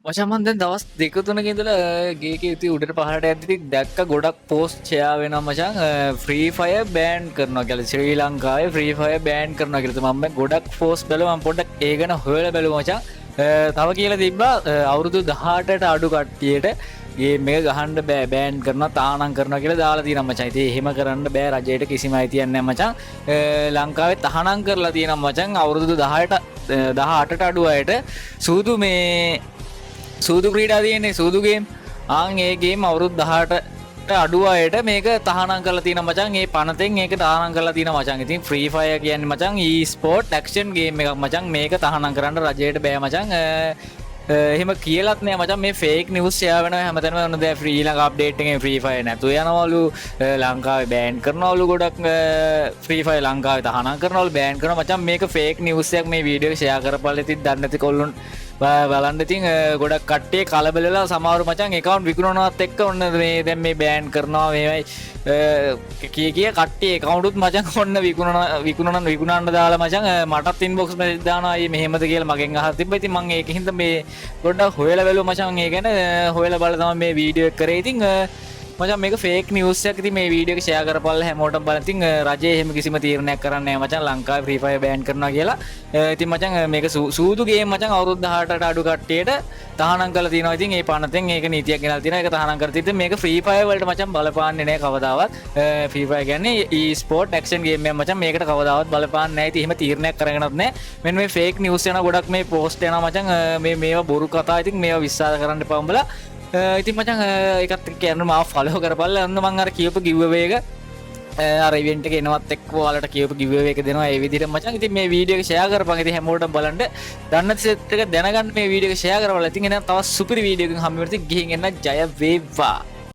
මචං මන් දැන් දවස් දෙක තුනක ඉඳලා ගේකේ ඉතින් උඩට පහළට යද්දි දැක්ක ගොඩක් පෝස්ට් ෂෙයා වෙනවා මචං ෆ්‍රී ෆයර් බෑන් කරනවා කියලා ශ්‍රී ලංකාවේ ෆ්‍රී ෆයර් බෑන් කරනවා කියලා. මම ගොඩක් පෝස්ට් බැලුවා. මම පොඩ්ඩක් ඒ ගැන හොයලා බැලුවා මචං. තව කියලා තිබ්බා අවුරුදු 18ට අඩු කට්ටියට ගේම් එක ගහන්න බෑ බෑන් කරනවා තානම් කරනවා කියලා දාලා තියෙනවා මචං. ඉතින් එහෙම කරන්න බෑ රජයට කිසිම අයිතියක් නැහැ මචං. ලංකාවේ තහනම් කරලා තියෙනවා මචං අවුරුදු 18ට අඩු අයට සූදු මේ සූදු ක්‍රීඩා තියෙන්නේ සූදු ගේම්. ආන් ඒ ගේම් අවුරුදු 18ට අඩු අයට මේක තහනම් කරලා තියෙනවා මචං. ඒ පනතෙන් ඒක තහනම් කරලා තියෙනවා මචං. ඉතින් ෆ්‍රී ෆයර් කියන්නේ මචං e-sport action game එකක් මචං. මේක තහනම් කරන්න රජයට බෑ මචං. එහෙම කියලත් නෑ මචං. මේ ෆේක් නිවුස් ෂෙයා වෙනවා හැමතැනම. ඔන්න දැන් ෆ්‍රී ළඟ අප්ඩේට් එකෙන් ෆ්‍රී ෆයර් නැතු යනවලු. ලංකාවේ බෑන් කරනවලු ගොඩක්. ෆ්‍රී ෆයර් ලංකාවේ තහනම් කරනවලු බෑන් කරනවා මචං. මේක ෆේක් නිවුස් එකක්. මේ වීඩියෝ එක ෂෙයා කරපළ ඉතින් දන්නේ නැති කොල්ලොන් බලන්න. ඉතින් ගොඩක් කට්ටිය කලබල වෙලා සමහරු මචං account විකුණනවත් එක්ක ඔන්න මේ දැන් මේ බෑන් කරනවා මේවයි කිය කට්ටිය account උත් මචං ඔන්න විකුණන්න දාලා මචං මටත් inbox message දානවා මෙහෙමද කියලා මගෙන් අහලා තිබ්බා. ඉතින් මම ඒකින්ද මේ පොඩ්ඩක් හොයලා බැලුවා මචං. ඒ ගැන හොයලා බලලා තමයි මේ වීඩියෝ එක කරේ. ඉතින් මචං මේක ෆේක් නිවුස් එකක්. ඉතින් මේ වීඩියෝ එක ෂෙයා කරපල්ලා හැමෝටම බලන්න. ඉතින් රජය එහෙම කිසිම තීරණයක් කරන්නේ නැහැ මචං ලංකාවේ ෆ්‍රී ෆයර් බෑන් කරනවා කියලා. ඉතින් මචං මේක සූදු ගේම් මචං අවුරුදු 18ට අඩු කට්ටියට තහනම් කරලා තියෙනවා. ඉතින් ඒ පනතෙන් ඒක නීතියක් ගෙනල්ලා තියෙනවා. ඒක තහනම් කරලා තියෙද්දි මේක ෆ්‍රී ෆයර් වලට මචං බලපාන්නේ නැහැ කවදාවත්. ෆ්‍රී ෆයර් කියන්නේ e-sport action game එකක් මචං. මේකට කවදාවත් බලපාන්නේ නැහැ. ඉතින් එහෙම තීරණයක් කරගෙනත් නැහැ. මෙන්න මේ ෆේක් නිවුස් යන ගොඩක් මේ පෝස්ට් යනවා මචං. මේවා බොරු කතා. ඉතින් මේවා විශ්වාස කරන්න එපා උඹලා. ඉතින් මචං ඒකත් කියන්න මාව ෆලෝ කරපල්ලා. ඔන්න මං අර කියපු giveaway එක අර ඉවෙන්ට් එකේ එනවත් එක්ක ඔයාලට කියපු giveaway එක දෙනවා ඒ විදිහට මචං. ඉතින් මේ වීඩියෝ එක ෂෙයා කරපන්. ඉතින් හැමෝටම බලන්න දන්න සෙට් එක දැනගන්න මේ වීඩියෝ එක ෂෙයා කරවලා. ඉතින් එනවා තවත් සුපිරි වීඩියෝ එකකින් හම්බ වෙන්න. ඉතින් ගිහින් එන්න ජය වේවා.